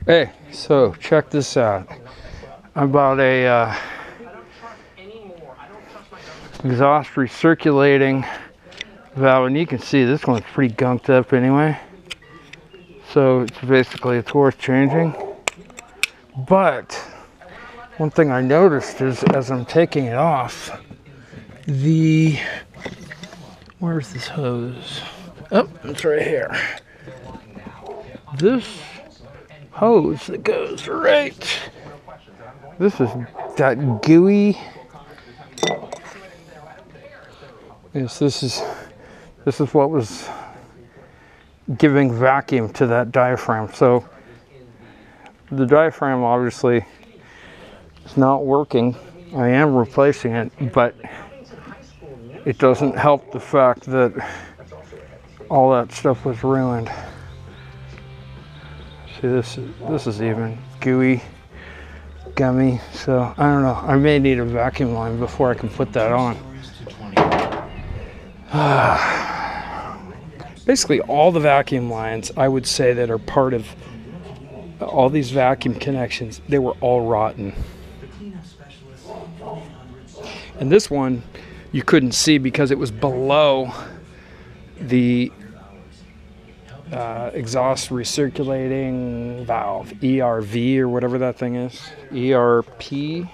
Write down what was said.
Hey, so check this out. I bought a exhaust recirculating valve, and you can see this one's pretty gunked up anyway. So it's basically it's worth changing. But one thing I noticed is as I'm taking it off, where's this hose? Oh, it's right here. This hose that goes right. This is that gooey. Yes, this is what was giving vacuum to that diaphragm. So the diaphragm obviously is not working. I am replacing it, but it doesn't help the fact that all that stuff was ruined. See, this is even gooey, gummy. So I don't know. I may need a vacuum line before I can put that on. Basically, all the vacuum lines, I would say, that are part of all these vacuum connections, they were all rotten. And this one, you couldn't see because it was below the exhaust recirculating valve, ERV or whatever that thing is, ERP.